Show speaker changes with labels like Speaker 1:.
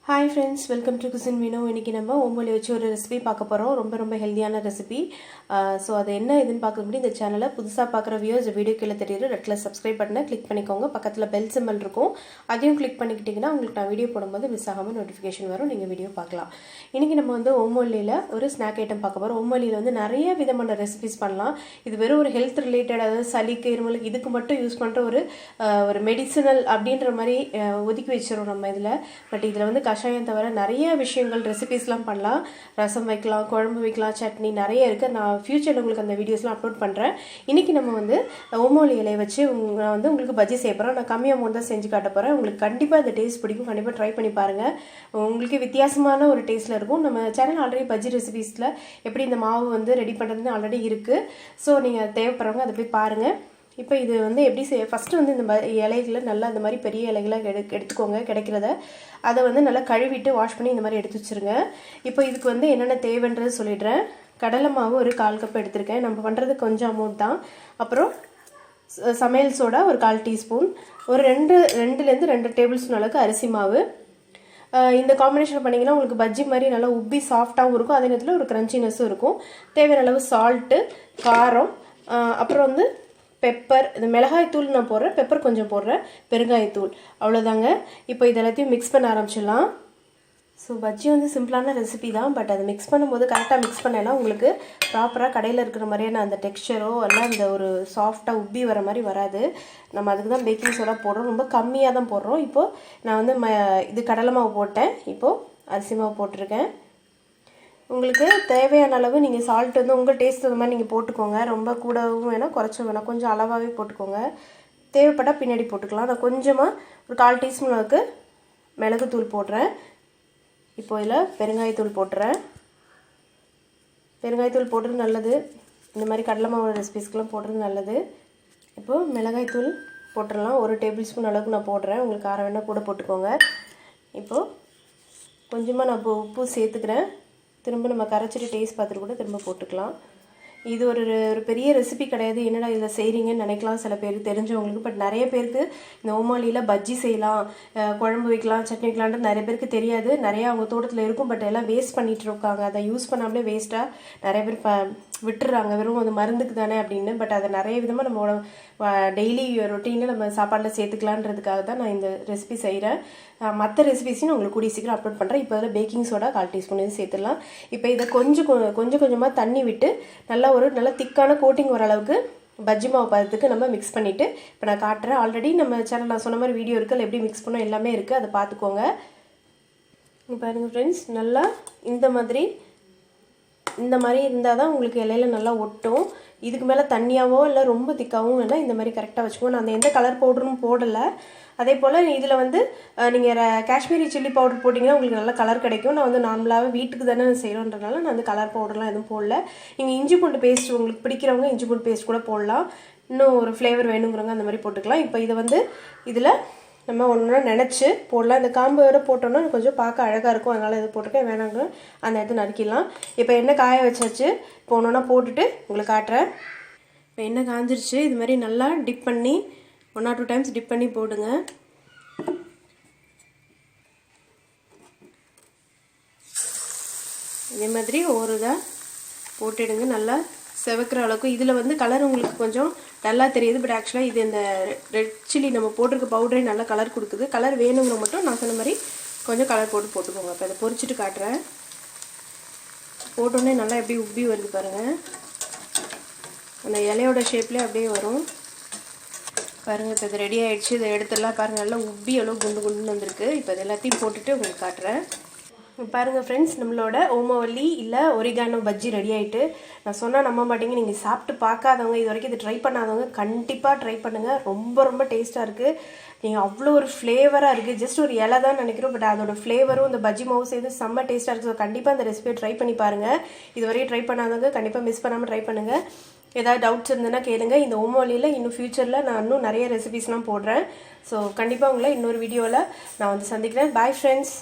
Speaker 1: Hi friends, welcome to Cuisine Vino. இன்னைக்கு நம்ம ஓமவல்லி வச்சு ஒரு ரெசிபி பார்க்க போறோம். ரொம்ப ஹெல்தியான ரெசிபி. சோ அது என்ன இதுன்னு பார்க்க முடியும். இந்த சேனலை புதுசா பார்க்குற வியூவர்ஸ் வீடியோ கீழ தெரியுற ரெட் கலர் சப்ஸ்கிரைப் பட்டனை கிளிக் பண்ணிக்கோங்க. பக்கத்துல பெல் சிம்பல் இருக்கும். அதையும் கிளிக் பண்ணிக்கிட்டீங்கன்னா உங்களுக்கு நான் வீடியோ போடும்போது மிஸ் ஆகாம நோட்டிஃபிகேஷன் வரும். நீங்க வீடியோ பார்க்கலாம். இன்னைக்கு நம்ம வந்து ஓமவல்லியில ஒரு ஸ்நாக் ஐட்டம் பார்க்க போறோம். ஓமவல்லியில வந்து நிறைய விதமான ரெசிபிஸ் பண்ணலாம். இது வெறும் ஒரு ஹெல்த் ரிலேட்டட் அதாவது சளிக்கு இருமலுக்கு இதுக்கு மட்டும் யூஸ் பண்ற ஒரு மெடிசினல் அப்படின்ற மாதிரி ஒதுக்கி வச்சிரோம் நம்ம இதுல. பட் இதுல வந்து கஷாயம் தவிர நிறைய விஷயங்கள் ரெசிபிஸ்லாம் பண்ணலாம். ரசம் வைக்கலாம், குழம்பு வைக்கலாம், சட்னி நிறைய இருக்கு. நான் ஃபியூச்சர்ல உங்களுக்கு அந்த வீடியோஸ்லாம் அப்லோட் பண்றேன். இன்னைக்கு நம்ம வந்து ஓமவல்லி இலையை வச்சு நான் வந்து உங்களுக்கு பஜ்ஜி செய்ய போறேன். நான் கம்மி அமௌண்ட் தான் செஞ்சு காட்ட போறேன். உங்களுக்கு கண்டிப்பா இந்த டேஸ்ட் பிடிக்கும். கண்டிப்பா ட்ரை பண்ணி பாருங்க. உங்களுக்கு வித்தியாசமான ஒரு டேஸ்ட்ல இருக்கும். நம்ம சேனல் ஆல்ரெடி பஜ்ஜி ரெசிபிஸ்ல எப்படி இந்த மாவு வந்து ரெடி பண்றதுன்னு ஆல்ரெடி இருக்கு. ஸோ நீங்க தேவைப்படுறவங்க அதை போய் பாருங்க. இப்போ இது வந்து எப்படி ஃபஸ்ட்டு வந்து இந்த இலைகளை நல்லா இந்த மாதிரி பெரிய இலைகளை எடுத்துக்கோங்க கிடைக்கிறத. அதை வந்து நல்லா கழுவிட்டு வாஷ் பண்ணி இந்த மாதிரி எடுத்து வச்சுருங்க. இப்போ இதுக்கு வந்து என்னென்ன தேவைன்றது சொல்லிடுறேன். கடலை மாவு ஒரு 1/4 கப் எடுத்திருக்கேன். நம்ம பண்ணுறது கொஞ்சம் அமௌண்ட் தான். அப்புறம் சமையல் சோடா ஒரு 1/4 டீஸ்பூன், ஒரு 2 டேபிள் ஸ்பூன் அளவுக்கு அரிசி மாவு. இந்த காம்பினேஷன் பண்ணிங்கன்னா உங்களுக்கு பஜ்ஜி மாதிரி நல்லா உப்பி சாஃப்டாகவும் இருக்கும். அதே நேரத்தில் ஒரு கிரன்ச்சினஸும் இருக்கும். தேவையான அளவு சால்ட்டு, காரம், அப்புறம் வந்து பெப்பர், இந்த மிளகாய் தூள் நான் போடுறேன், பெப்பர் கொஞ்சம் போடுறேன், பெருங்காயத்தூள், அவ்வளோதாங்க. இப்போ இது எல்லாத்தையும் மிக்ஸ் பண்ண ஆரம்பிச்சிடலாம். ஸோ பஜ்ஜி வந்து சிம்பிளான ரெசிபி தான். பட் அதை மிக்ஸ் பண்ணும்போது கரெக்டாக மிக்ஸ் பண்ணேன்னா உங்களுக்கு ப்ராப்பராக கடையில் இருக்கிற மாதிரியான அந்த டெக்ஸ்சரோ எல்லாம் அந்த ஒரு சாஃப்டாக உப்பி வர மாதிரி வராது. நம்ம அதுக்கு தான் பேக்கிங் சோடா போடுறோம். ரொம்ப கம்மியாக தான் போடுறோம். இப்போது நான் வந்து இது கடலை மாவு போட்டேன். இப்போது அரிசி மாவு போட்டிருக்கேன். உங்களுக்கு தேவையான அளவு நீங்கள் சால்ட் வந்து உங்கள் டேஸ்ட் அந்த மாதிரி நீங்கள் போட்டுக்கோங்க. ரொம்ப கூடவும் வேணாம், குறைச்சும் வேணாம், கொஞ்சம் அளவாகவே போட்டுக்கோங்க. தேவைப்பட்டால் பின்னாடி போட்டுக்கலாம். நான் கொஞ்சமாக ஒரு 1/4 டீஸ்பூன் அளவுக்கு மிளகுத்தூள் போடுறேன். இப்போ இதில் பெருங்காயத்தூள் போட்டுறேன். பெருங்காயத்தூள் போடுறது நல்லது. இந்த மாதிரி கடலை மாவு ரெசிபிஸ்க்கெலாம் போடுறது நல்லது. இப்போது மிளகாய்த்தூள் போட்டுடலாம். 1 டேபிள் ஸ்பூன் அளவுக்கு நான் போடுறேன். உங்களுக்கு காரம் வேணால் கூட போட்டுக்கோங்க. இப்போது கொஞ்சமாக நான் இப்போ உப்பு சேர்த்துக்கிறேன். திரும்ப நம்ம கரைச்சிட்டு டேஸ்ட் பார்த்துட்டு கூட திரும்ப போட்டுக்கலாம். இது ஒரு பெரிய ரெசிபி கிடையாது. என்னடா இதில் செய்கிறீங்கன்னு நினைக்கலாம் சில பேர் தெரிஞ்சவங்களுக்கு. பட் நிறைய பேருக்கு இந்த ஓமவல்லியில் பஜ்ஜி செய்யலாம், குழம்பு வைக்கலாம், சட்னி வைக்கலான்ட்டு நிறைய பேருக்கு தெரியாது. நிறையா அவங்க தோட்டத்தில் இருக்கும். பட் எல்லாம் வேஸ்ட் பண்ணிட்டு இருக்காங்க. அதை யூஸ் பண்ணாமலே வேஸ்ட்டாக நிறைய பேர் விட்டுறாங்க. வெறும் அது மருந்துக்கு தானே அப்படின்னு. பட் அதை நிறைய விதமாக நம்மளோட டெய்லி ரொட்டீனில் நம்ம சாப்பாட்டில் சேர்த்துக்கலான்றதுக்காக தான் நான் இந்த ரெசிபி செய்கிறேன். மற்ற ரெசிபிஸையும் நான் உங்களுக்கு கூடிய சீக்கிரம் அப்லோட் பண்ணுறேன். இப்போ இதில் பேக்கிங் சோடா 1/4 டீஸ்பூன் இது சேர்த்துடலாம். இப்போ இதை கொஞ்சமாக தண்ணி விட்டு நல்லா திக்கான கோட்டிங் வர அளவுக்கு பஜ்ஜி மாவு பதத்துக்கு நம்ம மிக்ஸ் பண்ணிவிட்டு இப்போ நான் காட்டுறேன். ஆல்ரெடி நம்ம சேனல் நான் சொன்ன மாதிரி வீடியோ இருக்குது, எப்படி மிக்ஸ் பண்ணோம் எல்லாமே இருக்குது, அதை பார்த்துக்கோங்க. பாருங்கள் ஃப்ரெண்ட்ஸ், நல்லா இந்த மாதிரி இருந்தால் தான் உங்களுக்கு இலையில நல்லா ஒட்டும். இதுக்கு மேலே தண்ணியாவோ இல்லை ரொம்ப திக்காகவும் வேணால் இந்த மாதிரி கரெக்டாக வச்சுக்கோங்க. நான் அந்த எந்த கலர் பவுடரும் போடலை. அதே போல் இதில் வந்து நீங்கள் காஷ்மீரி சில்லி பவுடர் போட்டிங்கன்னா உங்களுக்கு நல்ல கலர் கிடைக்கும். நான் வந்து நார்மலாகவே வீட்டுக்கு தானே செய்கிறோன்றதுனால நான் வந்து கலர் பவுடர்லாம் எதுவும் போடல. நீங்கள் இஞ்சி பூண்டு பேஸ்ட் உங்களுக்கு பிடிக்கிறவங்க இஞ்சி பூண்டு பேஸ்ட் கூட போடலாம். இன்னும் ஒரு ஃப்ளேவர் வேணுங்கிறவங்க அந்த மாதிரி போட்டுக்கலாம். இப்போ இதை வந்து இதில் நம்ம ஒன்றா நினச்சி போடலாம். இந்த காம்போட போட்டோம்னா கொஞ்சம் பார்க்க அழகாக இருக்கும். அதனால் இது போட்டுருக்கேன். வேணாங்க அந்த இடத்துல நறுக்கிடலாம். இப்போ எண்ணெய் காய வச்சாச்சு. இப்போ ஒன்றா போட்டுட்டு உங்களுக்கு காட்டுறேன். இப்போ எண்ணெய் காஞ்சிருச்சு. இது மாதிரி நல்லா டிப் பண்ணி 1 or 2 டைம்ஸ் டிப் பண்ணி போடுங்க. இதே மாதிரி ஒவ்வொரு இதாக போட்டுடுங்க. நல்லா செவக்கிற அளவுக்கு. இதில் வந்து கலர் உங்களுக்கு கொஞ்சம் நல்லா தெரியுது. பட் ஆக்சுவலாக இது இந்த ரெட் சில்லி நம்ம போட்டிருக்க பவுடரே நல்லா கலர் கொடுக்குது. கலர் வேணுங்கிற மட்டும் நான் சொன்ன மாதிரி கொஞ்சம் கலர் போட்டுக்கோங்க. இப்போ அதை பொரிச்சிட்டு காட்டுறேன். போட்டோன்னே நல்லா எப்படி உப்பி வருது பாருங்கள். அந்த இலையோட ஷேப்லேயே அப்படியே வரும் பாருங்கள். இப்போ இது ரெடி ஆகிடுச்சு. இதை எடுத்துடலாம். பாருங்கள் நல்லா உப்பி எவ்வளோ குண்டுன்னு வந்திருக்கு. இப்போ இது எல்லாத்தையும் போட்டுட்டு உங்களுக்கு காட்டுறேன். பாருங்கள் ஃப்ரெண்ட்ஸ், நம்மளோட ஓமவல்லி இல்லை ஒரிகானோ பஜ்ஜி ரெடி ஆகிட்டு. நான் சொன்னால் நம்ப மாட்டேங்க. நீங்கள் சாப்பிட்டு பார்க்காதவங்க, இது வரைக்கும் இது ட்ரை பண்ணாதவங்க கண்டிப்பாக ட்ரை பண்ணுங்கள். ரொம்ப டேஸ்ட்டாக இருக்குது. நீங்கள் அவ்வளோ ஒரு ஃப்ளேவராக இருக்குது. ஜஸ்ட் ஒரு இலை தான் நினைக்கிறோம். பட் அதோட ஃப்ளேவரும் இந்த பஜ்ஜி மாவு சேர்ந்து செம்ம டேஸ்ட்டாக இருக்குது. ஸோ கண்டிப்பாக அந்த ரெசிபியை ட்ரை பண்ணி பாருங்கள். இது வரைக்கும் ட்ரை பண்ணாதவங்க கண்டிப்பாக மிஸ் பண்ணாமல் ட்ரை பண்ணுங்கள். ஏதாவது டவுட்ஸ் இருந்ததுன்னா கேளுங்க. இந்த ஓமவல்லியில் இன்னும் ஃப்யூச்சரில் நான் இன்னும் நிறைய ரெசிபிஸ்லாம் போடுறேன். ஸோ கண்டிப்பாக உங்களை இன்னொரு வீடியோவில் நான் வந்து சந்திக்கிறேன். Bye friends.